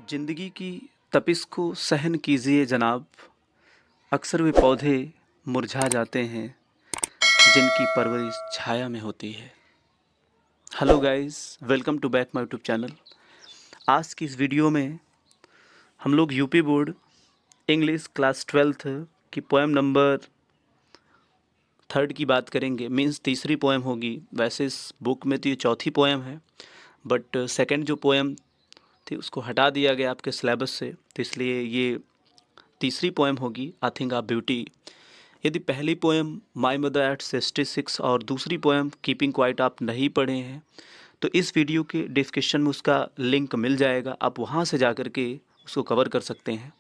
जिंदगी की तपिश को सहन कीजिए जनाब। अक्सर वे पौधे मुरझा जाते हैं जिनकी परवरिश छाया में होती है। Hello guys, welcome to back my YouTube channel. आज की इस वीडियो में हम लोग UP board English class 12th की पोएम नंबर 3 की बात करेंगे। मीन्स तीसरी पोएम होगी। वैसे इस बुक में तो ये चौथी पोएम है, बट सेकंड जो पोएम थी उसको हटा दिया गया आपके सिलेबस से, तो इसलिए ये तीसरी पोएम होगी, आई थिंक आ ब्यूटी। यदि पहली पोएम माई मदर एट 66 और दूसरी पोएम कीपिंग क्वाइट आप नहीं पढ़े हैं तो इस वीडियो के डिस्क्रिप्शन में उसका लिंक मिल जाएगा, आप वहाँ से जा कर के उसको कवर कर सकते हैं,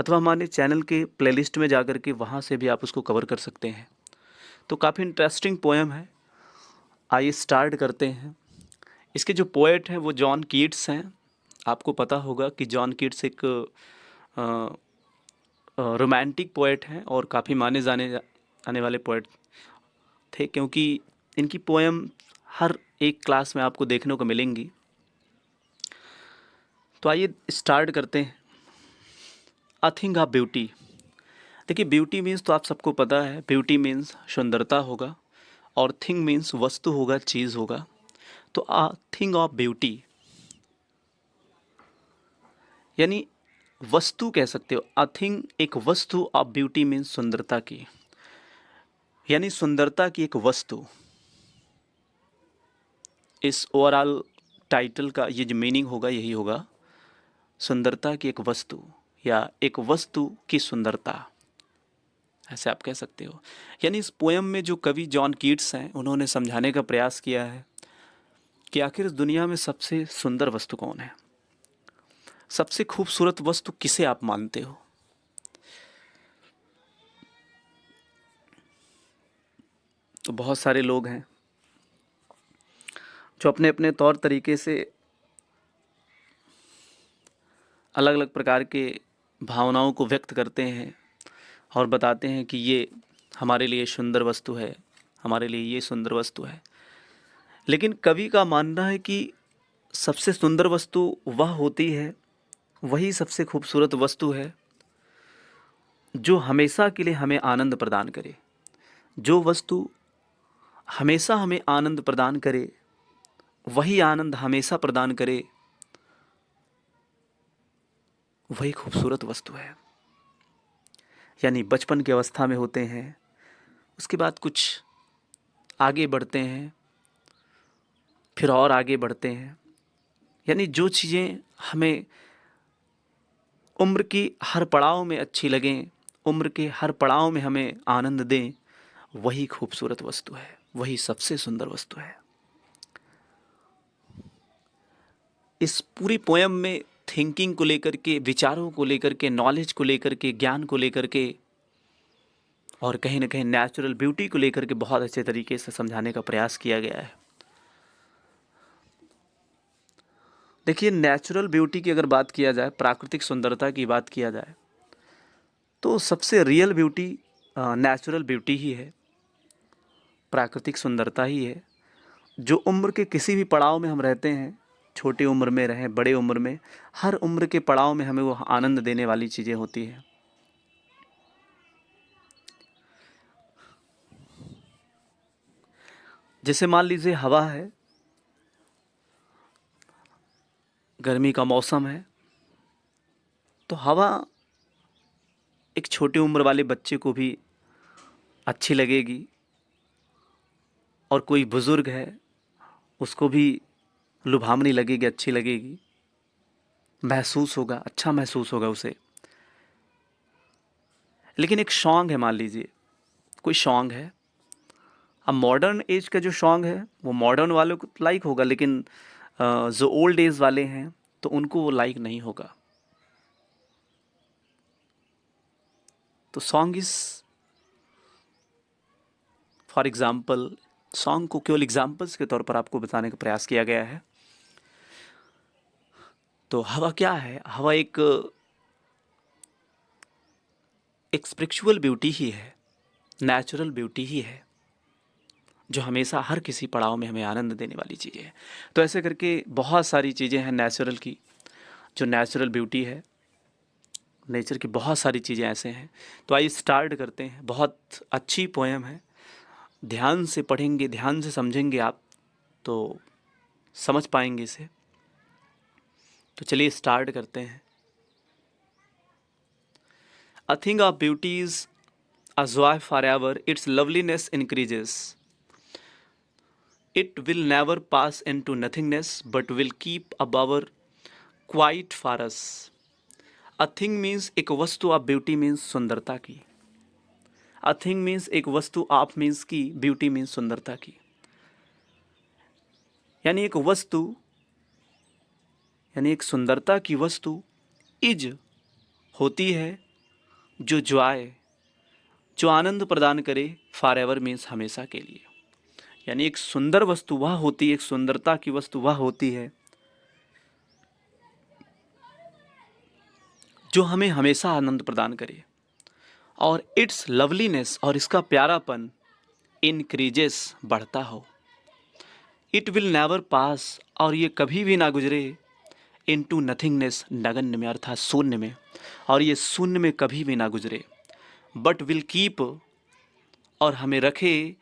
अथवा हमारे चैनल के प्लेलिस्ट में जा कर के वहाँ से भी आप उसको कवर कर सकते हैं। तो काफ़ी इंटरेस्टिंग पोएम है। आइए स्टार्ट करते हैं। इसके जो पोएट हैं वो जॉन कीट्स हैं। आपको पता होगा कि जॉन कीट्स एक रोमांटिक पोएट हैं और काफ़ी माने जाने आने वाले पोएट थे, क्योंकि इनकी पोएम हर एक क्लास में आपको देखने को मिलेंगी। तो आइए स्टार्ट करते हैं। I think a beauty. देखिए, ब्यूटी मीन्स तो आप सबको पता है, ब्यूटी मीन्स सुंदरता होगा और थिंग मीन्स वस्तु होगा, चीज़ होगा। तो आ थिंग ऑफ ब्यूटी यानी वस्तु कह सकते हो। आई थिंक एक वस्तु ऑफ ब्यूटी मीन्स सुंदरता की, यानी सुंदरता की एक वस्तु। इस ओवरऑल टाइटल का ये जो मीनिंग होगा यही होगा, सुंदरता की एक वस्तु या एक वस्तु की सुंदरता, ऐसे आप कह सकते हो। यानी इस पोएम में जो कवि जॉन कीट्स हैं उन्होंने समझाने का प्रयास किया है कि आखिर इस दुनिया में सबसे सुंदर वस्तु कौन है, सबसे खूबसूरत वस्तु किसे आप मानते हो। तो बहुत सारे लोग हैं जो अपने अपने तौर तरीके से अलग अलग प्रकार के भावनाओं को व्यक्त करते हैं और बताते हैं कि ये हमारे लिए सुंदर वस्तु है, हमारे लिए ये सुंदर वस्तु है। लेकिन कवि का मानना है कि सबसे सुंदर वस्तु वह होती है, वही सबसे खूबसूरत वस्तु है जो हमेशा के लिए हमें आनंद प्रदान करे। जो वस्तु हमेशा हमें आनंद प्रदान करे, वही आनंद हमेशा प्रदान करे, वही खूबसूरत वस्तु है। यानी बचपन की अवस्था में होते हैं, उसके बाद कुछ आगे बढ़ते हैं, फिर और आगे बढ़ते हैं। यानी जो चीज़ें हमें उम्र की हर पड़ाव में अच्छी लगें, उम्र के हर पड़ाव में हमें आनंद दें, वही खूबसूरत वस्तु है, वही सबसे सुंदर वस्तु है। इस पूरी पोएम में थिंकिंग को लेकर के, विचारों को लेकर के, नॉलेज को लेकर के, ज्ञान को लेकर के और कहीं ना कहीं नेचुरल ब्यूटी को लेकर के बहुत अच्छे तरीके से समझाने का प्रयास किया गया है। देखिए, नेचुरल ब्यूटी की अगर बात किया जाए, प्राकृतिक सुंदरता की बात किया जाए, तो सबसे रियल ब्यूटी नेचुरल ब्यूटी ही है, प्राकृतिक सुंदरता ही है। जो उम्र के किसी भी पड़ाव में हम रहते हैं, छोटी उम्र में रहें, बड़े उम्र में, हर उम्र के पड़ाव में हमें वो आनंद देने वाली चीज़ें होती हैं। जैसे मान लीजिए हवा है, गर्मी का मौसम है, तो हवा एक छोटी उम्र वाले बच्चे को भी अच्छी लगेगी और कोई बुज़ुर्ग है उसको भी लुभावनी लगेगी, अच्छी लगेगी, महसूस होगा, अच्छा महसूस होगा उसे। लेकिन एक सॉन्ग है, मान लीजिए कोई सॉन्ग है, अब मॉडर्न एज का जो सॉन्ग है वो मॉडर्न वालों को लाइक होगा, लेकिन जो ओल्ड एज वाले हैं तो उनको वो लाइक नहीं होगा। तो song is for example, song को केवल एग्जाम्पल्स के तौर पर आपको बताने का प्रयास किया गया है। तो हवा क्या है? हवा एक स्पिरिचुअल ब्यूटी ही है, नेचुरल ब्यूटी ही है, जो हमेशा हर किसी पड़ाव में हमें आनंद देने वाली चीज़ें हैं। तो ऐसे करके बहुत सारी चीज़ें हैं नेचुरल की, जो नेचुरल ब्यूटी है, नेचर की बहुत सारी चीज़ें ऐसे हैं। तो आइए स्टार्ट करते हैं। बहुत अच्छी पोएम है, ध्यान से पढ़ेंगे, ध्यान से समझेंगे आप तो समझ पाएंगे इसे। तो चलिए स्टार्ट करते हैं। A thing of beauty is a joy forever, its loveliness increases. It will never pass into nothingness, but will keep above quiet for us. A thing means एक वस्तु ऑफ ब्यूटी मीन्स सुंदरता की। A thing means एक वस्तु of means की, beauty means सुंदरता की। यानी एक वस्तु, यानी एक सुंदरता की वस्तु इज होती है जो जॉय, जो आनंद प्रदान करे, फॉर एवर मीन्स हमेशा के लिए। यानी एक सुंदर वस्तु वह होती है, एक सुंदरता की वस्तु वह होती है जो हमें हमेशा आनंद प्रदान करे। और इट्स लवलीनेस, और इसका प्यारापन, इनक्रीजेस, बढ़ता हो। इट विल नेवर पास, और ये कभी भी ना गुजरे, इनटू नथिंगनेस, नगण्य में अर्थात शून्य में, और ये शून्य में कभी भी ना गुजरे। बट विल कीप, और हमें रखे,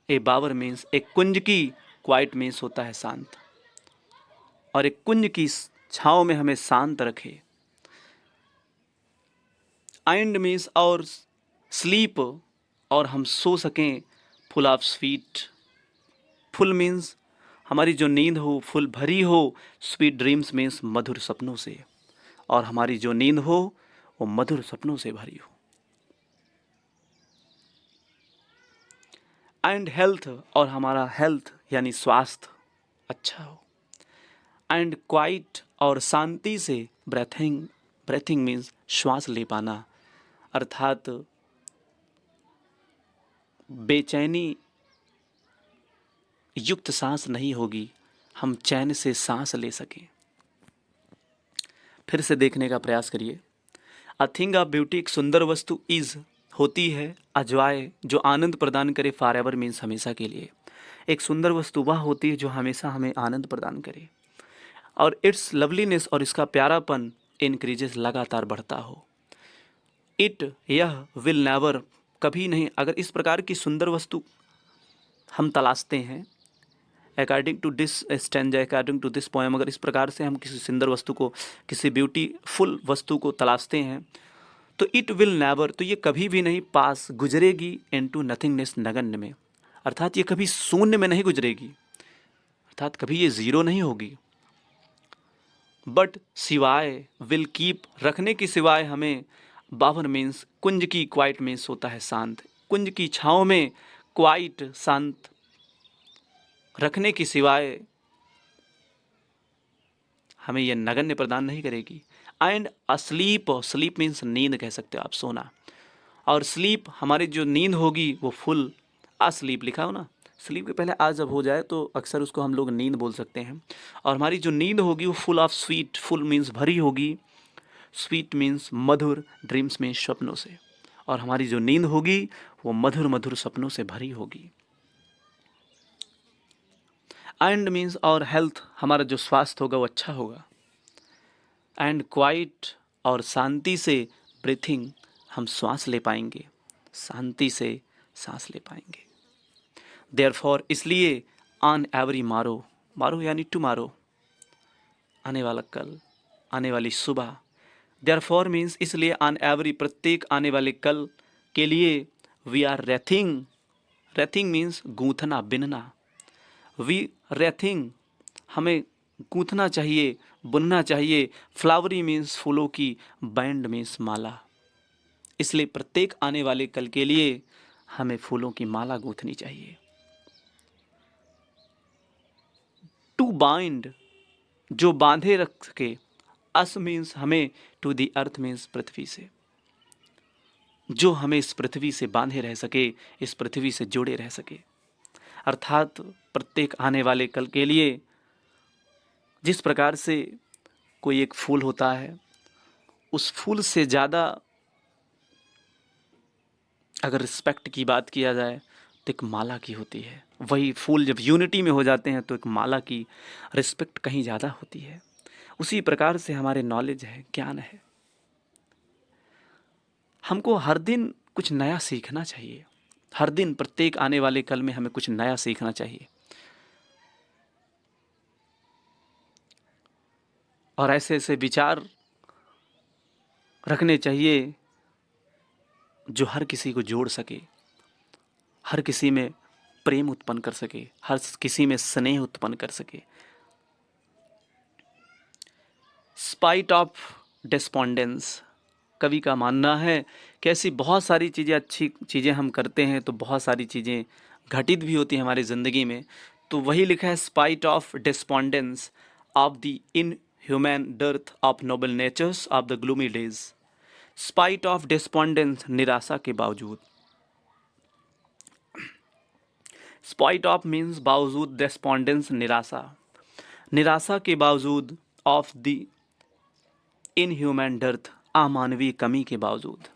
ए बावर मीन्स एक कुंज की, क्वाइट मीन्स होता है शांत, और एक कुंज की छाँव में हमें शांत रखे। एंड मीन्स और स्लीप, और हम सो सकें, full of sweet, full means हमारी जो नींद हो फुल भरी हो, स्वीट ड्रीम्स मीन्स मधुर सपनों से, और हमारी जो नींद हो वो मधुर सपनों से भरी हो। एंड हेल्थ, और हमारा हेल्थ यानी स्वास्थ्य अच्छा हो। एंड क्वाइट, और शांति से, ब्रेथिंग, ब्रेथिंग मीन्स श्वास ले पाना, अर्थात बेचैनी युक्त सांस नहीं होगी, हम चैन से सांस ले सकें। फिर से देखने का प्रयास करिए। अ थिंग ऑफ ब्यूटी, एक सुंदर वस्तु इज होती है, अजवाय, जो आनंद प्रदान करे, फॉर एवर मीन्स हमेशा के लिए। एक सुंदर वस्तु वह होती है जो हमेशा हमें आनंद प्रदान करे। और इट्स लवलीनेस, और इसका प्यारापन, इनक्रीजेस, लगातार बढ़ता हो। इट, यह, विल नेवर, कभी नहीं। अगर इस प्रकार की सुंदर वस्तु हम तलाशते हैं, according to this stanza, according to this poem, अगर इस प्रकार से हम किसी सुंदर वस्तु को, किसी ब्यूटीफुल वस्तु को तलाशते हैं, तो इट विल नेवर, तो ये कभी भी नहीं पास, गुजरेगी, इनटू नथिंगनेस, नगण्य में, अर्थात ये कभी शून्य में नहीं गुजरेगी, अर्थात कभी ये जीरो नहीं होगी। बट सिवाय, विल कीप, रखने की सिवाय हमें, बावर मीन्स कुंज की, क्वाइट मीन्स होता है शांत, कुंज की छाँव में, क्वाइट, शांत, रखने की सिवाय हमें यह नगण्य प्रदान नहीं करेगी। एंड अस्लीप, स्लीप मीन्स नींद कह सकते हो आप, सोना, और स्लीप, हमारी जो नींद होगी वो फुल, अस्लीप लिखा हो ना, स्लीप के पहले आज जब हो जाए तो अक्सर उसको हम लोग नींद बोल सकते हैं। और हमारी जो नींद होगी वो full of sweet, full means भरी होगी, स्वीट मीन्स मधुर, ड्रीम्स मीन्स सपनों से, और हमारी जो नींद होगी वो मधुर मधुर सपनों से भरी होगी। एंड मीन्स, और हेल्थ, हमारा जो स्वास्थ्य होगा वो अच्छा होगा। एंड क्वाइट, और शांति से, ब्रीथिंग, हम श्वास ले पाएंगे, शांति से सांस ले पाएंगे। देयरफॉर, इसलिए, ऑन एवरी मारो, मारो यानी टुमारो, आने वाला कल, आने वाली सुबह। देयरफॉर मीन्स इसलिए, ऑन एवरी, प्रत्येक आने वाले कल के लिए, we are wreathing, wreathing means गूंथना, बिनना, वी रेथिंग, हमें गूंथना चाहिए, बुनना चाहिए, फ्लावरी मीन्स फूलों की, बैंड मीन्स माला, इसलिए प्रत्येक आने वाले कल के लिए हमें फूलों की माला गूंथनी चाहिए। टू बाइंड, जो बांधे रख सके, अस मीन्स हमें, टू दी अर्थ मीन्स पृथ्वी से, जो हमें इस पृथ्वी से बांधे रह सके, इस पृथ्वी से जुड़े रह सके, अर्थात प्रत्येक आने वाले कल के लिए, जिस प्रकार से कोई एक फूल होता है, उस फूल से ज़्यादा अगर रिस्पेक्ट की बात किया जाए तो एक माला की होती है। वही फूल जब यूनिटी में हो जाते हैं तो एक माला की रिस्पेक्ट कहीं ज़्यादा होती है। उसी प्रकार से हमारे नॉलेज है, ज्ञान है। हमको हर दिन कुछ नया सीखना चाहिए। हर दिन, प्रत्येक आने वाले कल में हमें कुछ नया सीखना चाहिए। और ऐसे ऐसे विचार रखने चाहिए जो हर किसी को जोड़ सके, हर किसी में प्रेम उत्पन्न कर सके, हर किसी में स्नेह उत्पन्न कर सके। स्पाइट ऑफ डिस्पोंडेंस, कवि का मानना है कि ऐसी बहुत सारी चीज़ें, अच्छी चीज़ें हम करते हैं तो बहुत सारी चीज़ें घटित भी होती हैं हमारी ज़िंदगी में। तो वही लिखा है, spite of despondence of the inhuman dearth of noble natures of the gloomy days. Spite of despondence, निराशा के बावजूद। स्पाइट ऑफ मीन्स बावजूद, डिस्पोंडेंस निराशा, निराशा के बावजूद, of the inhuman dearth अमानवीय कमी के बावजूद,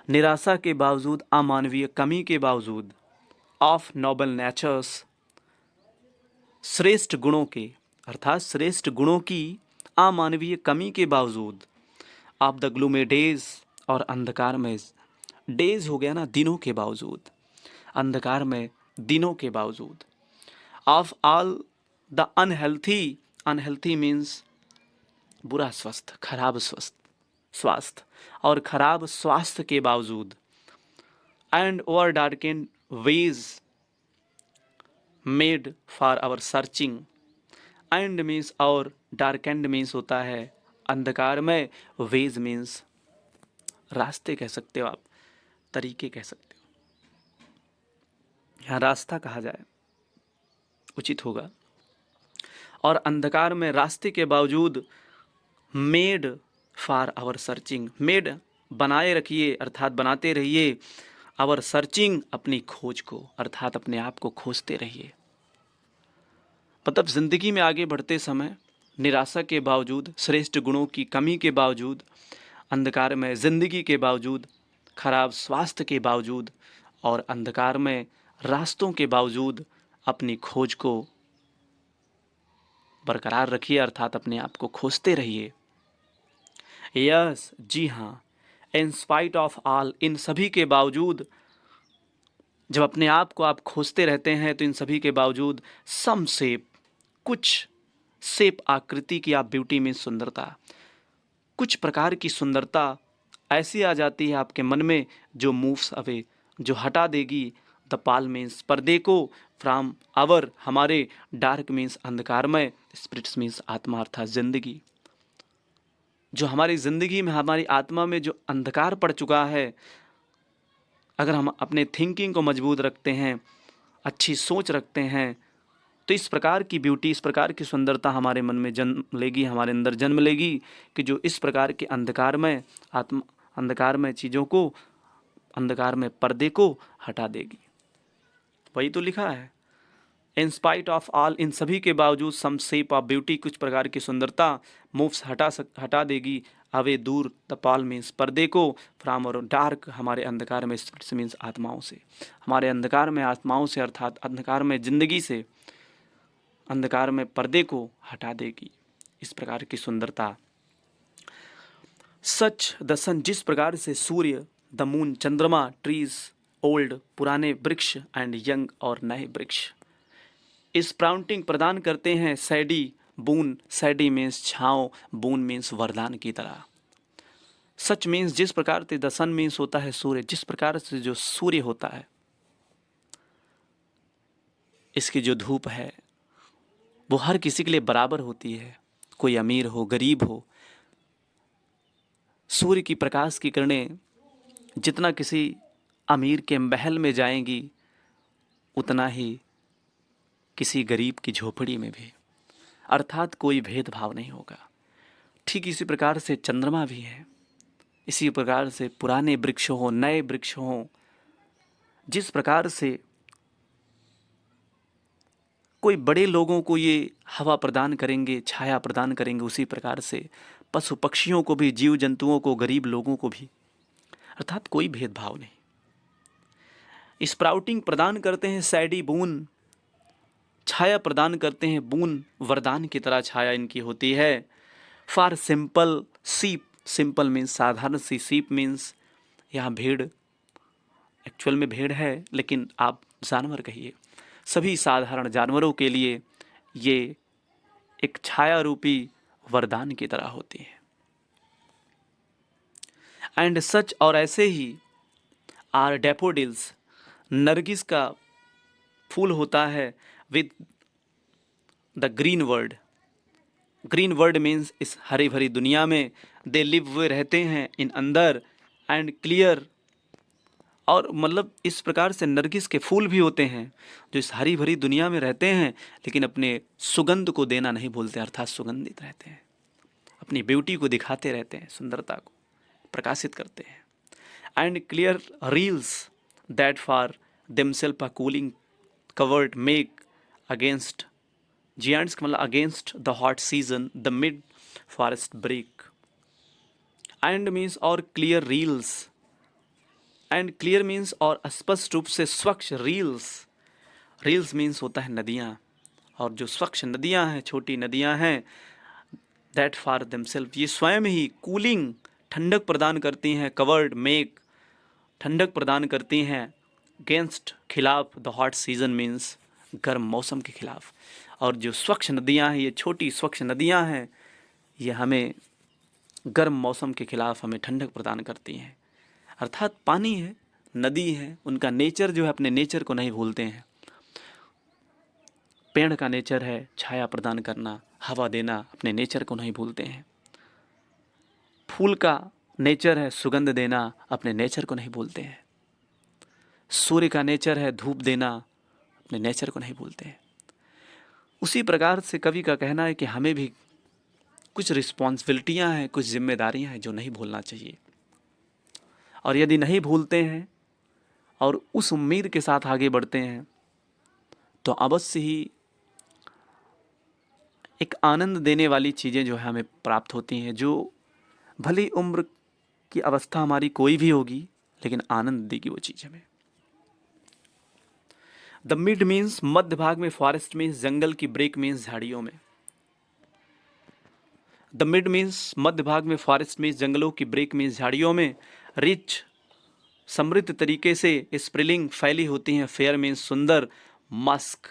निराशा के बावजूद, अमानवीय कमी के बावजूद, ऑफ नोबल नेचर्स, श्रेष्ठ गुणों के, अर्थात श्रेष्ठ गुणों की अमानवीय कमी के बावजूद, ऑफ द ग्लूमी डेज, और अंधकार में, डेज हो गया ना, दिनों के बावजूद, अंधकार में दिनों के बावजूद, of all the unhealthy, unhealthy means बुरा स्वास्थ्य, खराब स्वास्थ्य और खराब स्वास्थ्य के बावजूद, and over darkened ways made for our searching. And means और, डार्केंड मीन्स होता है अंधकार में, वेज मीन्स रास्ते कह सकते हो आप, तरीके कह सकते हो, यहाँ रास्ता कहा जाए उचित होगा। और अंधकार में रास्ते के बावजूद, made for our searching, made बनाए रखिए, अर्थात बनाते रहिए, आवर सर्चिंग अपनी खोज को, अर्थात अपने आप को खोजते रहिए। मतलब जिंदगी में आगे बढ़ते समय निराशा के बावजूद, श्रेष्ठ गुणों की कमी के बावजूद, अंधकार में जिंदगी के बावजूद, खराब स्वास्थ्य के बावजूद और अंधकार में रास्तों के बावजूद अपनी खोज को बरकरार रखिए, अर्थात अपने आप को खोजते रहिए। यस, जी हाँ, इन स्पाइट ऑफ ऑल, इन सभी के बावजूद, जब अपने आप को आप खोजते रहते हैं तो इन सभी के बावजूद, सम शेप, कुछ शेप, आकृति की आप ब्यूटी में सुंदरता, कुछ प्रकार की सुंदरता ऐसी आ जाती है आपके मन में जो मूव्स अवे, जो हटा देगी, द पाल मीन्स पर्दे को, फ्रॉम आवर हमारे, डार्क मीन्स अंधकारमय, स्पिरिट्स मीन्स आत्मा अर्थात जिंदगी। जो हमारी जिंदगी में, हमारी आत्मा में जो अंधकार पड़ चुका है, अगर हम अपने थिंकिंग को मजबूत रखते हैं, अच्छी सोच रखते हैं, तो इस प्रकार की ब्यूटी, इस प्रकार की सुंदरता हमारे मन में जन्म लेगी, हमारे अंदर जन्म लेगी कि जो इस प्रकार के अंधकारमय आत्मा, अंधकारमय चीज़ों को, अंधकारमय पर्दे को हटा देगी। वही तो लिखा है, इन स्पाइट ऑफ ऑल, इन सभी के बावजूद, सम शेप ऑफ ब्यूटी, कुछ प्रकार की सुंदरता, मूव्स हटा देगी, अवे दूर, द पाल मीन्स पर्दे को, फ्रॉम और डार्क हमारे अंधकार में, स्पिरिट्स मीन्स आत्माओं से, हमारे अंधकार में आत्माओं से, अर्थात अंधकार में जिंदगी से, अंधकार में पर्दे को हटा देगी, इस प्रकार की सुंदरता। सच द सन, जिस प्रकार से सूर्य, द मून चंद्रमा, ट्रीज ओल्ड पुराने वृक्ष, एंड यंग और नए वृक्ष, इस प्राउंटिंग प्रदान करते हैं, सैडी बून, सैडी मीन्स छाँव, बून मीन्स वरदान की तरह। सच मीन्स जिस प्रकार से, द सन मीन्स होता है सूर्य, जिस प्रकार से जो सूर्य होता है, इसकी जो धूप है वो हर किसी के लिए बराबर होती है, कोई अमीर हो, गरीब हो। सूर्य की प्रकाश की किरणें जितना किसी अमीर के महल में जाएंगी, उतना ही किसी गरीब की झोपड़ी में भी, अर्थात कोई भेदभाव नहीं होगा। ठीक इसी प्रकार से चंद्रमा भी है, इसी प्रकार से पुराने वृक्ष हों, नए वृक्ष हों, जिस प्रकार से कोई बड़े लोगों को ये हवा प्रदान करेंगे, छाया प्रदान करेंगे, उसी प्रकार से पशु पक्षियों को भी, जीव जंतुओं को, गरीब लोगों को भी, अर्थात कोई भेदभाव नहीं। स्प्राउटिंग प्रदान करते हैं सैडी बून, छाया प्रदान करते हैं बून, वरदान की तरह छाया इनकी होती है। फॉर सिंपल सीप, सिंपल मीन्स साधारण सी, सीप मीन्स यहाँ भेड़, एक्चुअल में भेड़ है लेकिन आप जानवर कहिए, सभी साधारण जानवरों के लिए ये एक छाया रूपी वरदान की तरह होती है। एंड सच, और ऐसे ही आर डैफोडिल्स, नरगिस का फूल होता है with the green world, green world means इस हरी भरी दुनिया में, दे लिव, वे रहते हैं इन अंदर, एंड क्लियर, और मतलब इस प्रकार से नरगिस के फूल भी होते हैं जो इस हरी भरी दुनिया में रहते हैं लेकिन अपने सुगंध को देना नहीं भूलते, अर्थात सुगंधित रहते हैं, अपनी ब्यूटी को दिखाते रहते हैं, सुंदरता को प्रकाशित करते हैं। And clear reels that for themselves are cooling covered make against giants, मतलब against the hot season the mid forest break. And means और clear reels, and clear means और स्पष्ट रूप से स्वच्छ, रील्स, रील्स मीन्स होता है नदियाँ, और जो स्वच्छ नदियाँ हैं, छोटी नदियाँ हैं, दैट फॉर देमसेल्फ, ये स्वयं ही कूलिंग, ठंडक प्रदान करती हैं, कवर्ड मेक, ठंडक प्रदान करती हैं, अगेंस्ट, खिलाफ, द हॉट सीजन मीन्स गर्म मौसम के खिलाफ। और जो स्वच्छ नदियाँ हैं, ये छोटी स्वच्छ नदियाँ हैं, ये हमें गर्म मौसम के खिलाफ हमें ठंडक प्रदान करती हैं। अर्थात पानी है, नदी है, उनका नेचर जो है, अपने नेचर को नहीं भूलते हैं। पेड़ का नेचर है छाया प्रदान करना, हवा देना, अपने नेचर को नहीं भूलते हैं। फूल का नेचर है सुगंध देना, अपने नेचर को नहीं भूलते हैं। सूर्य का नेचर है धूप देना, अपने नेचर को नहीं भूलते हैं। उसी प्रकार से कवि का कहना है कि हमें भी कुछ रिस्पॉन्सिबिलिटियां हैं, कुछ जिम्मेदारियां हैं जो नहीं भूलना चाहिए, और यदि नहीं भूलते हैं और उस उम्मीद के साथ आगे बढ़ते हैं तो अवश्य ही एक आनंद देने वाली चीज़ें जो है हमें प्राप्त होती हैं, जो भली उम्र की अवस्था हमारी कोई भी होगी लेकिन आनंद देगी वो चीज़ हमें। द मिड मीन्स मध्य भाग में, फॉरेस्ट मीन्स जंगल की, ब्रेक मीन्स झाड़ियों में। द मिड मीन्स मध्य भाग में, फॉरेस्ट मीन्स जंगलों की, ब्रेक मीन्स झाड़ियों में। रिच, समृद्ध तरीके से, स्प्रिलिंग, फैली होती हैं, फेयर मीन्स सुंदर, मस्क,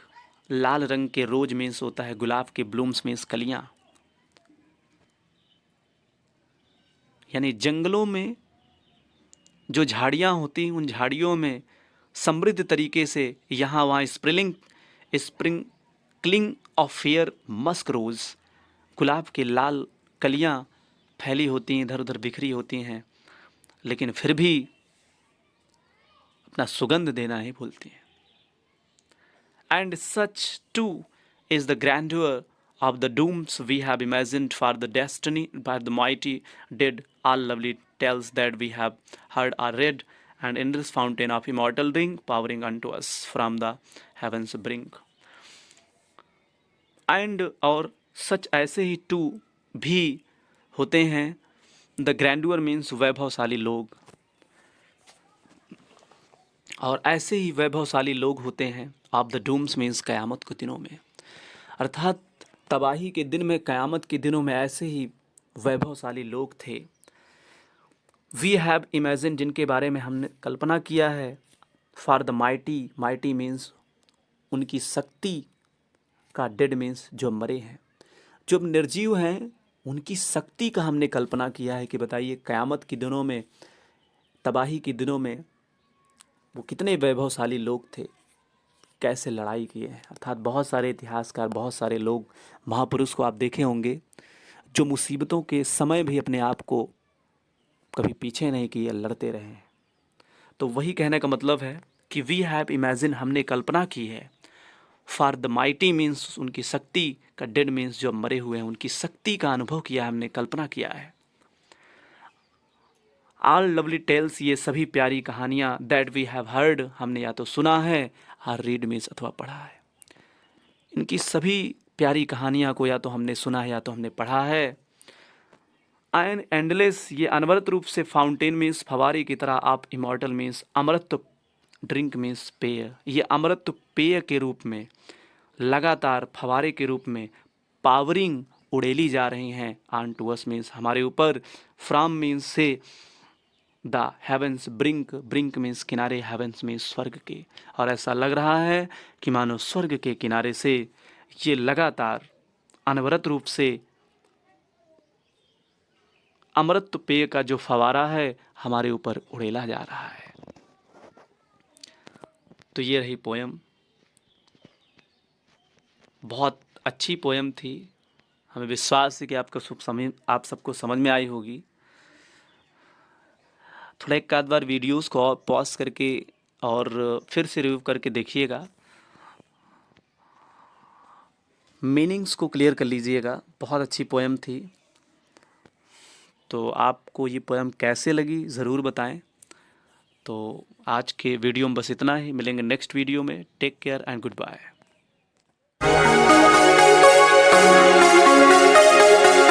लाल रंग के, रोज मीन्स होता है गुलाब के, ब्लूम्स मीन्स कलियां। यानी जंगलों में जो झाड़ियां होती हैं उन झाड़ियों में समृद्ध तरीके से यहाँ वहाँ sprinkling of fair musk rose, गुलाब के लाल कलियां फैली होती हैं, इधर उधर बिखरी होती हैं, लेकिन फिर भी अपना सुगंध देना नहीं भूलती हैं। And such too is the grandeur of the dooms we have imagined for the destiny by the mighty dead, all lovely tales that we have heard are read, and endless fountain of immortal ring powering unto us from the heavens brink. And और सच ऐसे ही to भी होते हैं, the ग्रैंडुअर means वैभवशाली लोग, और ऐसे ही वैभवशाली लोग होते हैं, ऑफ द डूम्स मीन्स कयामत के दिनों में, अर्थात तबाही के दिन में, कयामत के दिनों में ऐसे ही वैभवशाली लोग थे। वी हैव इमेजिन, जिनके बारे में हमने कल्पना किया है, for the mighty, mighty means उनकी शक्ति का, डेड मीन्स जो मरे हैं, जो निर्जीव हैं उनकी शक्ति का हमने कल्पना किया है कि बताइए कयामत के दिनों में, तबाही के दिनों में वो कितने वैभवशाली लोग थे, कैसे लड़ाई किए हैं। अर्थात बहुत सारे इतिहासकार, बहुत सारे लोग, महापुरुष को आप देखे होंगे जो मुसीबतों के समय भी अपने आप को कभी पीछे नहीं किए, लड़ते रहे हैं। तो वही कहने का मतलब है कि वी हैव इमेजिन, हमने कल्पना की है, फॉर द माइटी मीन्स उनकी शक्ति का, डेड मीन्स जो मरे हुए हैं उनकी शक्ति का अनुभव किया, हमने कल्पना किया है। ऑल लवली टेल्स, ये सभी प्यारी कहानियाँ, दैट वी हैव हर्ड, हमने या तो सुना है, और रीड मीन्स अथवा पढ़ा है। इनकी सभी प्यारी कहानियाँ को या तो हमने सुना है या तो हमने पढ़ा है। एंड एंडलेस, ये अनवरत रूप से, फाउंटेन मीन्स फवारे की तरह, आप इमॉर्टल मीन्स अमृत, ड्रिंक मीन्स पेय, ये अमृत पेय के रूप में, लगातार फवारे के रूप में, पावरिंग उड़ेली जा रही हैं। ऑन टू अस मीन्स हमारे ऊपर, फ्रॉम मीन्स से, the heaven's brink, brink means किनारे, हेवेंस मीन्स स्वर्ग के। और ऐसा लग रहा है कि मानो स्वर्ग के किनारे से ये लगातार अनवरत रूप से अमृत पेय का जो फवारा है हमारे ऊपर उड़ेला जा रहा है। तो ये रही पोयम, बहुत अच्छी पोयम थी। हमें विश्वास है कि आप सबको समझ में आई होगी। थोड़ा एक आध बार वीडियोस को और पॉज करके और फिर से रिव्यू करके देखिएगा, मीनिंग्स को क्लियर कर लीजिएगा। बहुत अच्छी पोयम थी। तो आपको ये पोयम कैसे लगी ज़रूर बताएं। तो आज के वीडियो में बस इतना ही, मिलेंगे नेक्स्ट वीडियो में। Take care and good bye.